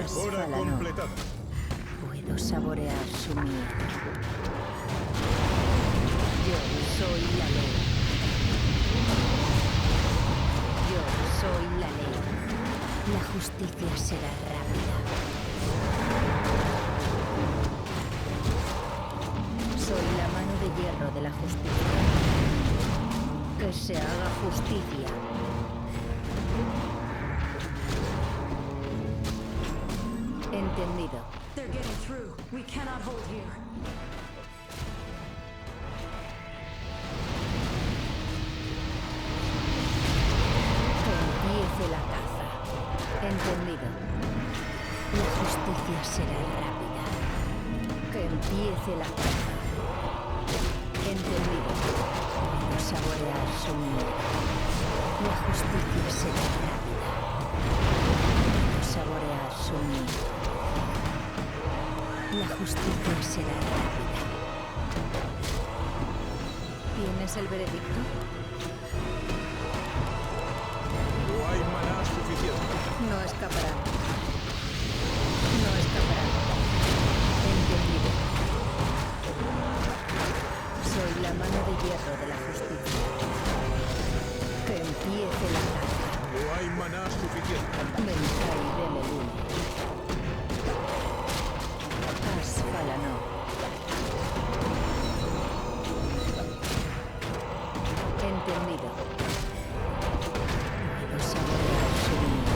Mejora completada. Puedo saborear su miedo. Yo soy la ley. Yo soy la ley. La justicia será rápida. Soy la mano de hierro de la justicia. Que se haga justicia. Entendido. They're getting through. We cannot hold here. Que empiece la caza. Entendido. La justicia será rápida. Que empiece la caza. Entendido. Puedo saborear su miedo. La justicia será rápida. Puedo saborear su miedo. La justicia será rápida. ¿Tienes el veredicto? No hay maná suficiente. No escapará. No escapará. Entendido. Soy la mano de hierro de la justicia. Que empiece la caza. No hay maná suficiente. Mentai de Melun. Asfalano. Entendido. Puedo saborear su miedo.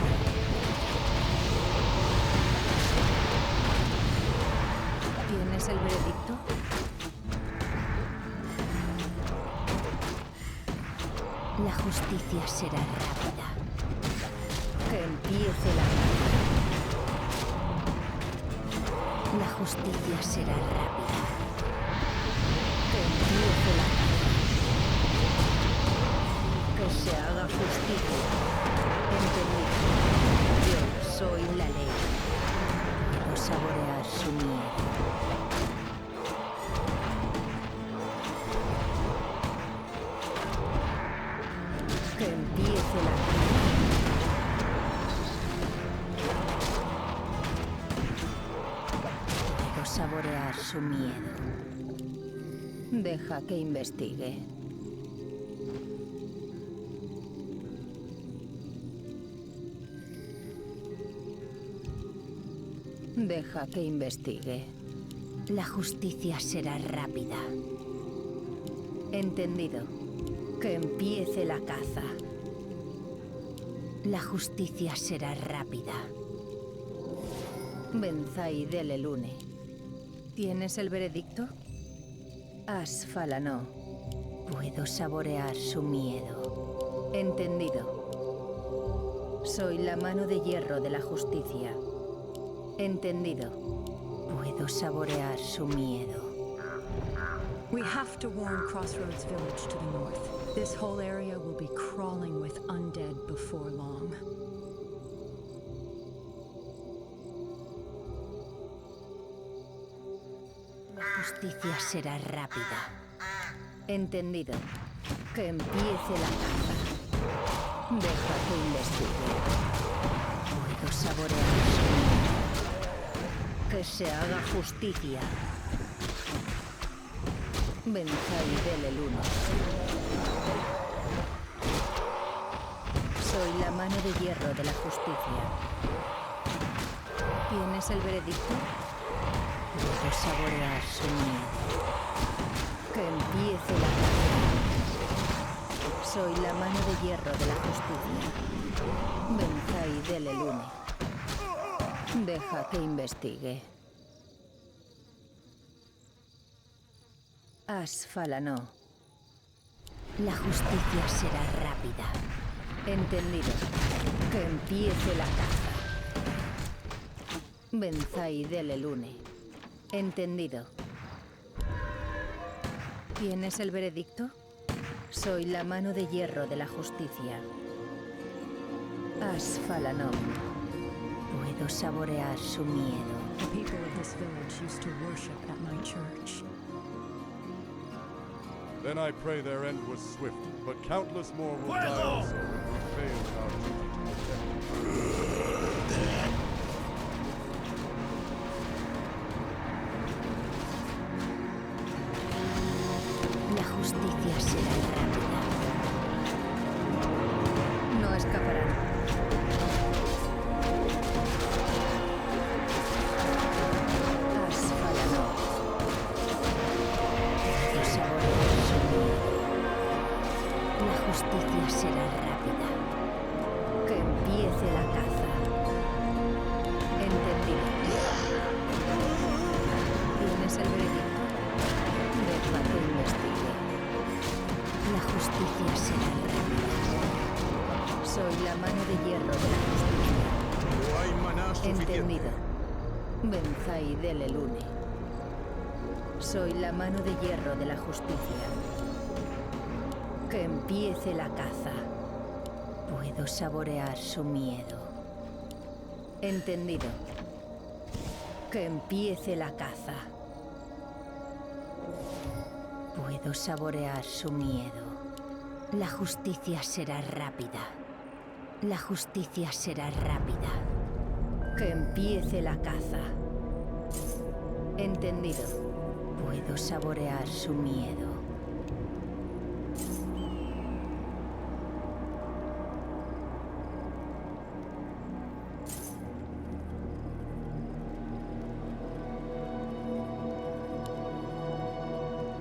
¿Tienes el veredicto? La justicia será rápida. Que empiece la caza. La justicia será rápida. Que empiece la caza. Que se haga justicia. Entendido. Yo soy la ley. Puedo saborear su miedo. Que empiece la caza. Puedo saborear su miedo. Deja que investigue. Deja que investigue. La justicia será rápida. Entendido. Que empiece la caza. La justicia será rápida. Benzai del Elune. ¿Tienes el veredicto? Asfalano. Puedo saborear su miedo. Entendido. Soy la mano de hierro de la justicia. Entendido. Puedo saborear su miedo. We have to warn Crossroads Village to the north. This whole area will be crawling with undead before long. La justicia será rápida. Entendido. Que empiece la caza. Deja que investigue. Puedo saborear su miedo. Que se haga justicia. Benzai del Eluno. Soy la mano de hierro de la justicia. ¿Tienes el veredicto? Puedo saborear su miedo. Que empiece la caza. Soy la mano de hierro de la justicia. Benzai del Elune. Deja que investigue. Asfalano. La justicia será rápida. Entendido. Que empiece la caza. Benzai del Elune. Entendido. ¿Tienes el veredicto? Soy la mano de hierro de la justicia. Asfalano. Puedo saborear su miedo. The people of this village used to worship at my church. Then I pray their end was swift, but countless more will die also. We failed our duty to protect. de hierro de la justicia. No hay maná suficiente. Entendido. Benzai del Elune. Soy la mano de hierro de la justicia. Que empiece la caza. Puedo saborear su miedo. Entendido. Que empiece la caza. Puedo saborear su miedo. La justicia será rápida. La justicia será rápida. Que empiece la caza. Entendido. Puedo saborear su miedo.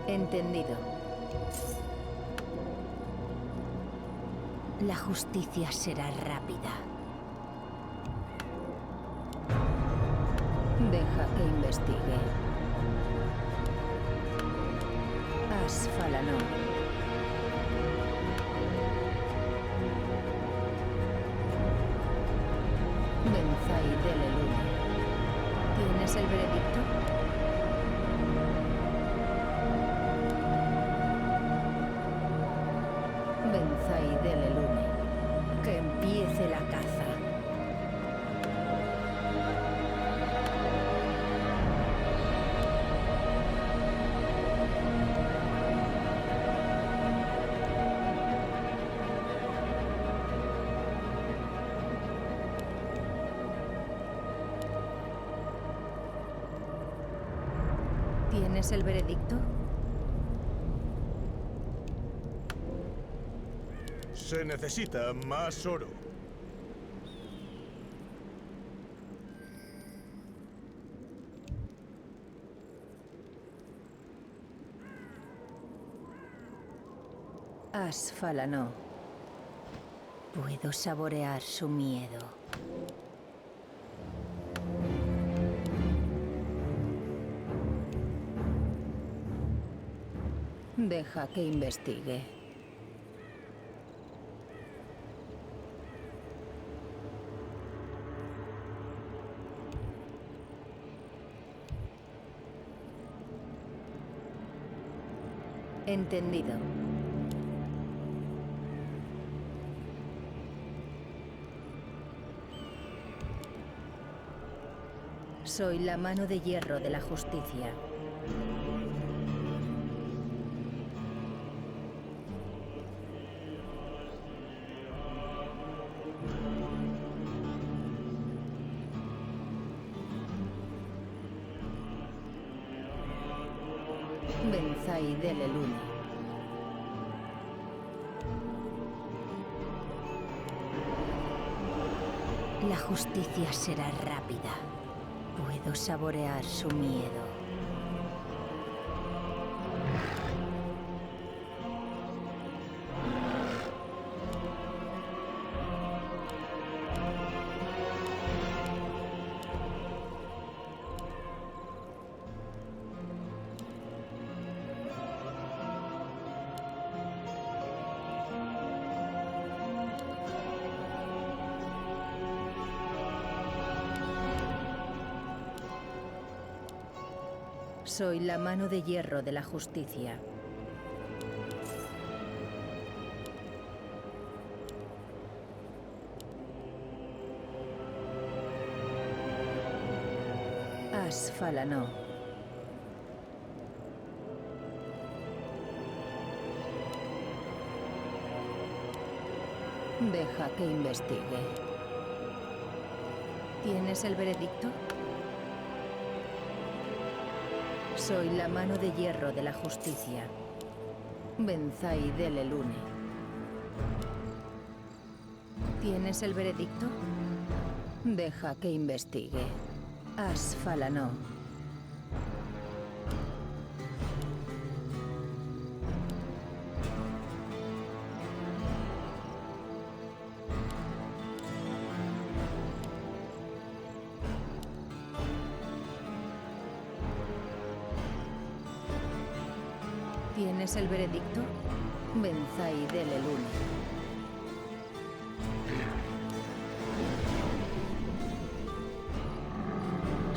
Entendido. La justicia será rápida. Deja que investigue. Asfalanón. Benzai del Elune. ¿Tienes el veredicto? Benzai del Elune. Que empiece la caza. ¿Tienes el veredicto? Se necesita más oro. Asfalanó. Puedo saborear su miedo. Deja que investigue. Entendido. Soy la mano de hierro de la justicia. Benzai del Elune. La justicia será rápida. Puedo saborear su miedo. Soy la mano de hierro de la justicia. Asfalanó. Deja que investigue. ¿Tienes el veredicto? Soy la mano de hierro de la justicia. Benzai del Elune. ¿Tienes el veredicto? Deja que investigue. Asfalanó. ¿Tienes el veredicto? Benzai del Elune.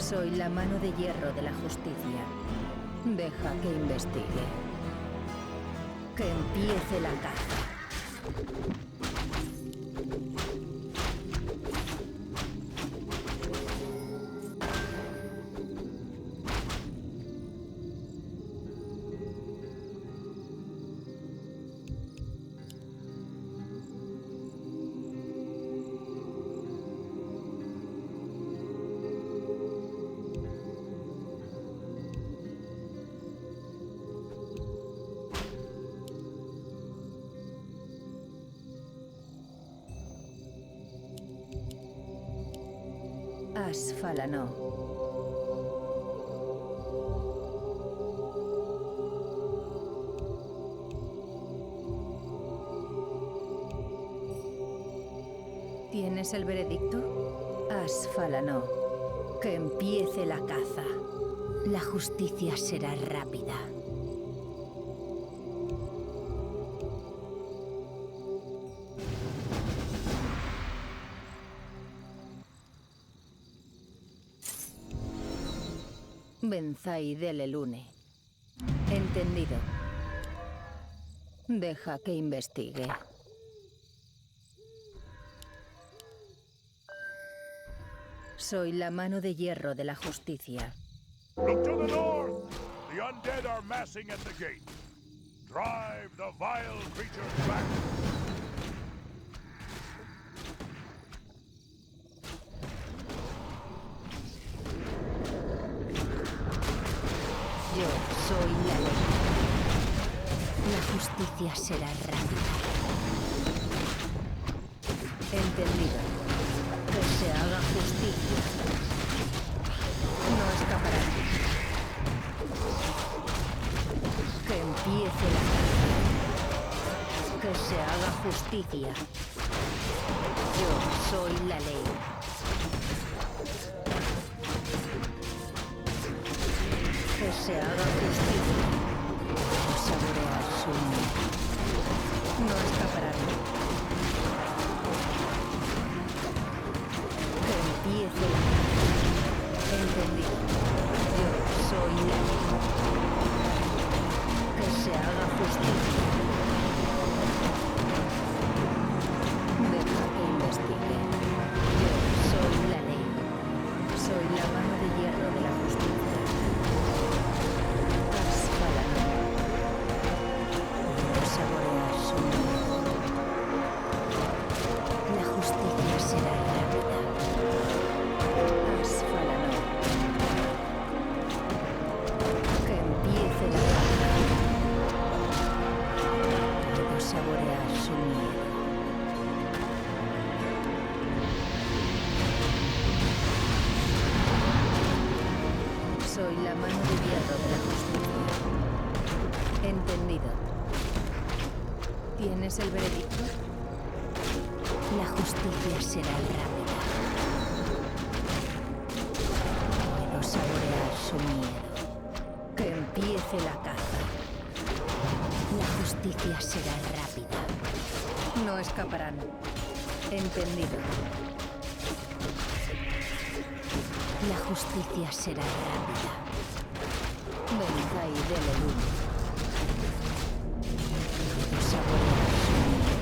Soy la mano de hierro de la justicia. Deja que investigue. Que empiece la caza. Asfalano. ¿Tienes el veredicto? Asfalano. Que empiece la caza. La justicia será rápida. Benzai del Elune. Entendido. Deja que investigue. Soy la mano de hierro de la justicia. Look to the north! The undead are massing at the gate. Drive the vile creatures back! Yo soy la ley. La justicia será rápida. Entendido. Que se haga justicia. No escaparán. Que empiece la caza. Que se haga justicia. Yo soy la ley. Que se haga justicia. Saborear su muerte. No escaparán. Que empiece la caza. Entendido. Yo soy la ley. Que se haga justicia. Deja que investigue. Yo soy la ley. Soy la mano de hierro de la justicia. Saborear su muerte. La justicia será rápida. Asfalano. Que empiece la caza. Puedo saborear su miedo. Soy la mano de hierro de la justicia. Entendido. ¿Tienes el veredicto? La justicia será rápida. Puedo saborear su miedo. Que empiece la caza. La justicia será rápida. No escaparán. Entendido. La justicia será rápida. Benzai del Elune. Saborear su miedo.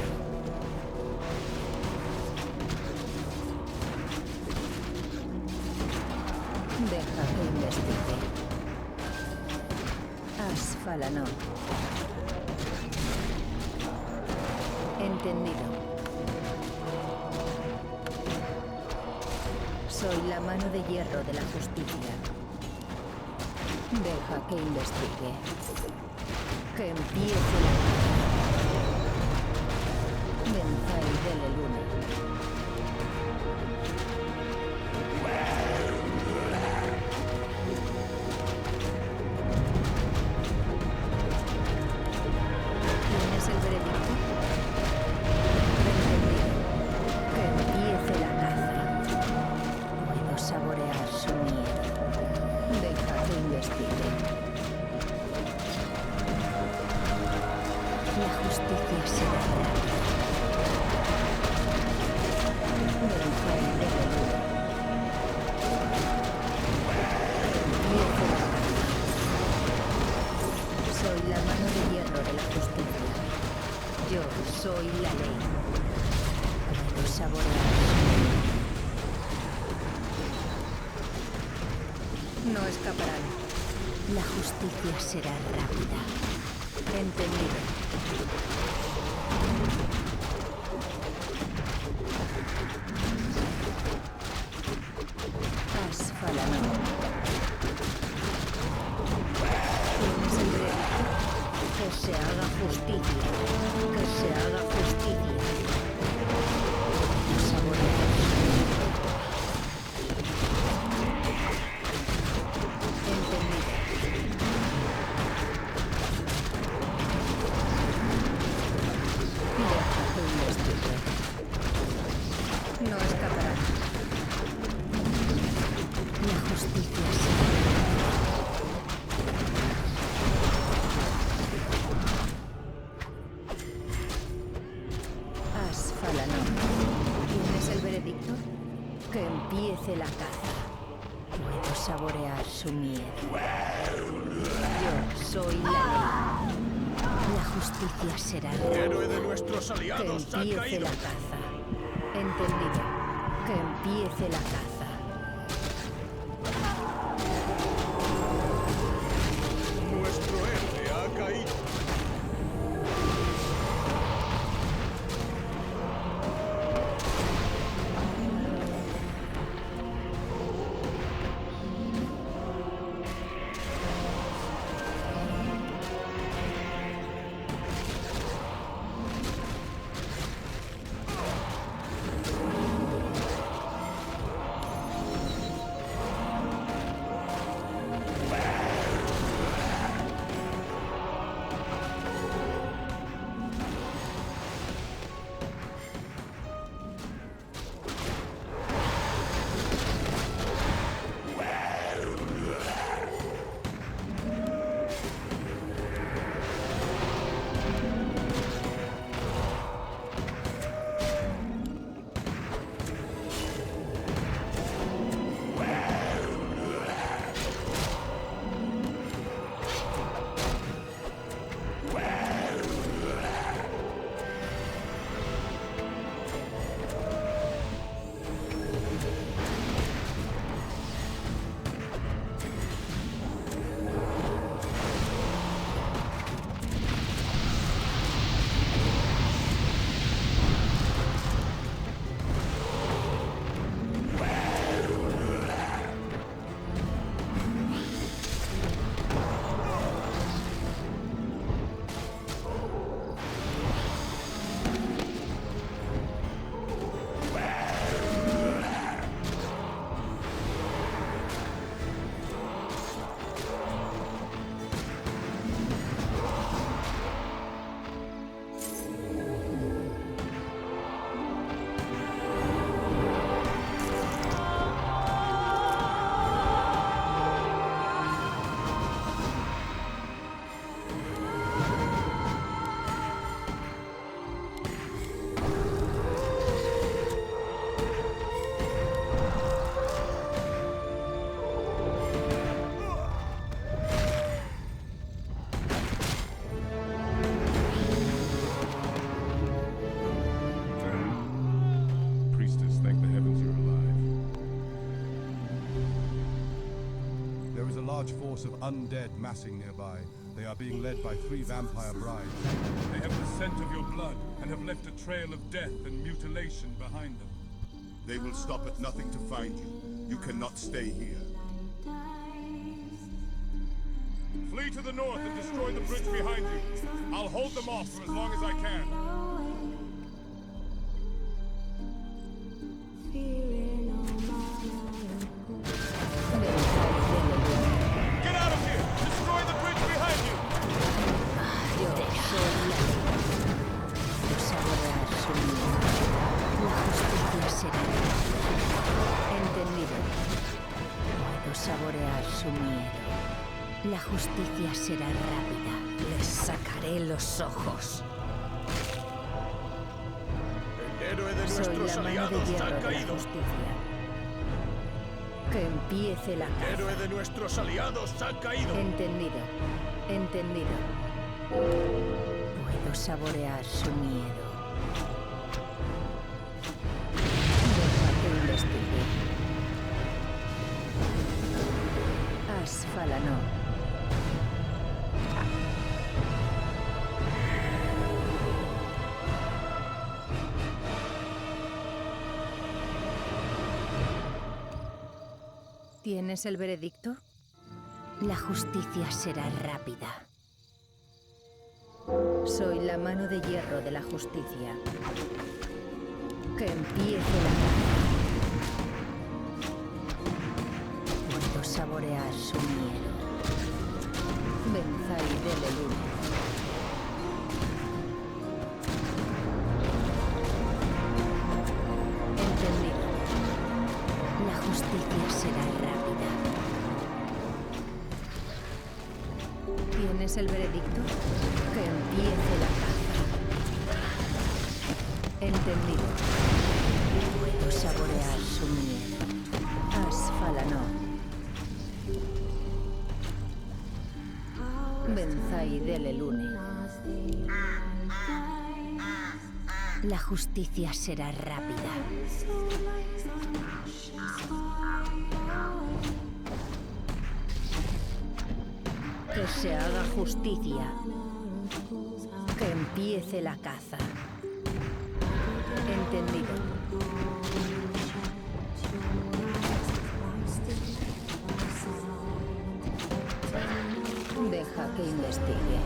Deja que investigue. Asfalano. Entendido. Soy la mano de hierro de la justicia. Deja que investigue. Que empiece la caza. Benzai del Elune. ¿Tienes el veredicto? Entendido. Que empiece la caza. Puedo saborear su miedo. Deja que investigue. La justicia será rápida. Benzai del Elune. No escaparán. La justicia será rápida. Entendido. Asfalanón. ¿Quién es el veredicto? Que se haga justicia. Que se haga justicia. Saborear. Entendido. Déjate investigar. No escaparán. La justicia será. Asfalanón. ¿Quién es el veredicto? Que empiece la caza. Puedo saborear su miedo. Yo soy la ley. La justicia será El real. héroe de nuestros Que aliados ha empiece caído. la caza. Entendido. Que empiece la caza. Nuestro héroe ha caído. Priestess, thank the heavens you're alive. There is a large force of undead massing nearby. They are being led by 3 vampire brides. They have the scent of your blood and have left a trail of death and mutilation behind them. They will stop at nothing to find you. You cannot stay here. Flee to the north and destroy the bridge behind you. I'll hold them off for as long as I can. Get out of here! Destroy the bridge behind you! Yo soy la ley. Puedo saborear su miedo. La justicia será real. Entendido. Puedo saborear su miedo. La justicia será rápida. Les sacaré los ojos. El héroe de Soy nuestros la mano de aliados hierro ha de la caído. justicia. Que empiece la El caza. héroe de nuestros aliados ha caído. Entendido. Entendido. Puedo saborear su miedo. Déjate investigar. ¿Tienes el veredicto? La justicia será rápida. Soy la mano de hierro de la justicia. Que empiece la caza. Puedo saborear su miedo. Benzai del Elune. Entendido. La justicia será rápida. ¿Tienes el veredicto? Que empiece la caza. Entendido. Puedo saborear su miedo. Asfalanor. Benzai del Elune. La justicia será rápida. Que se haga justicia. Que empiece la caza. Entendido. Deja que investigue.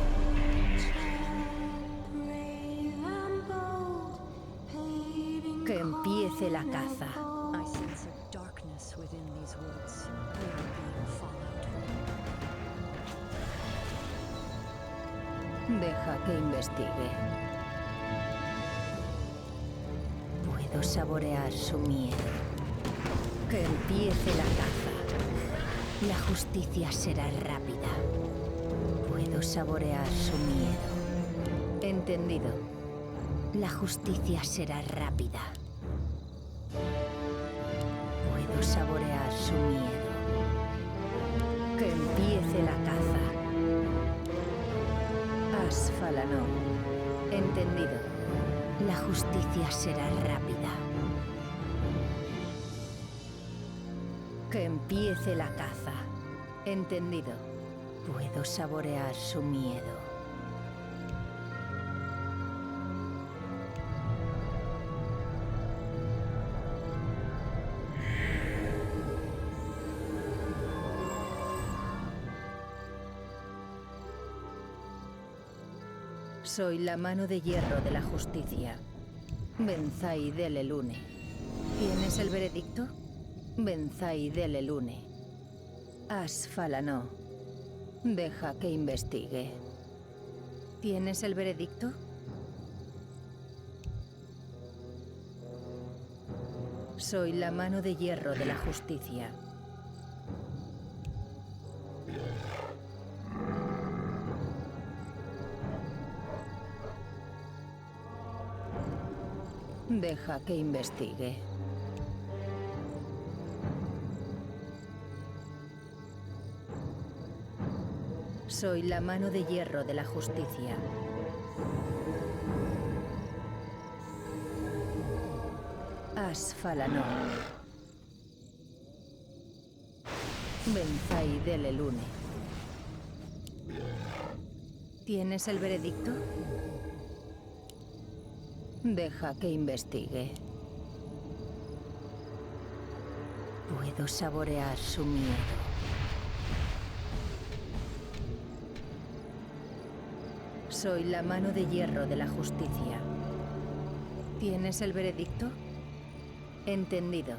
Que empiece la caza. I sense a darkness within these woods. We are being followed. Deja que investigue. Puedo saborear su miedo. Que empiece la caza. La justicia será rápida. Puedo saborear su miedo. Entendido. La justicia será rápida. Puedo saborear su miedo. Que empiece la caza. Asfalanor. Entendido. La justicia será rápida. Que empiece la caza. Entendido. Puedo saborear su miedo. Soy la mano de hierro de la justicia. Benzai del Elune. ¿Tienes el veredicto? Benzai del Elune. Asfalanor. Deja que investigue. ¿Tienes el veredicto? Soy la mano de hierro de la justicia. Deja que investigue. Soy la mano de hierro de la justicia. Asfalanor. Benzai del Elune. ¿Tienes el veredicto? Deja que investigue. Puedo saborear su miedo. Soy la mano de hierro de la justicia. ¿Tienes el veredicto? Entendido.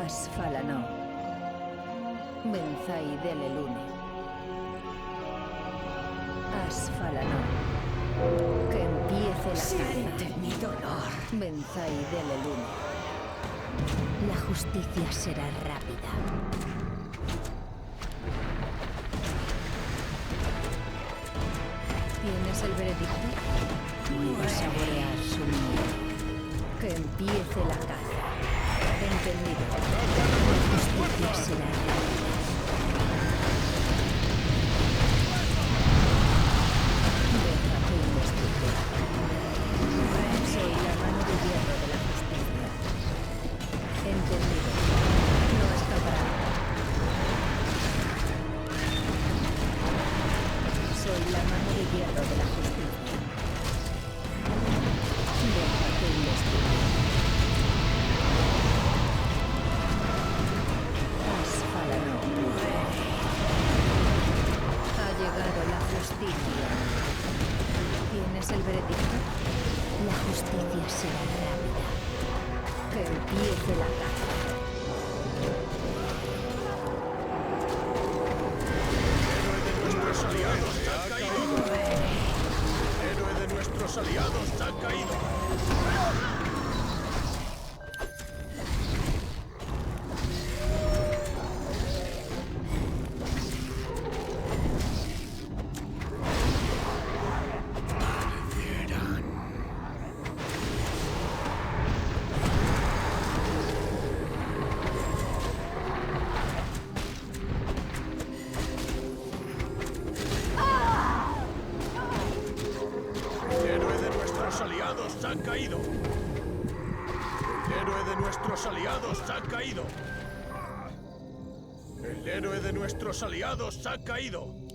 Asfalanor. Benzai del Elune. Asfalanón. Que empiece la Siente caza. mi dolor. Benzai del Eluno. La justicia será rápida. ¿Tienes el veredicto? Puedo saborear su miedo. Que empiece la caza. Entendido. La justicia será rápida. Deja que investigue. Soy la mano de hierro de la justicia. Entendido. No escapará. Soy la mano de hierro de la justicia. Deja que investigue. Asfalanón. Ha llegado la justicia. ¿Tienes el veredicto? La justicia será rápida. Que empiece la caza. Nuestros aliados han caído. El héroe de nuestros aliados ha caído. El héroe de nuestros aliados ha caído. El héroe de nuestros aliados ha caído. El héroe de nuestros aliados ha caído.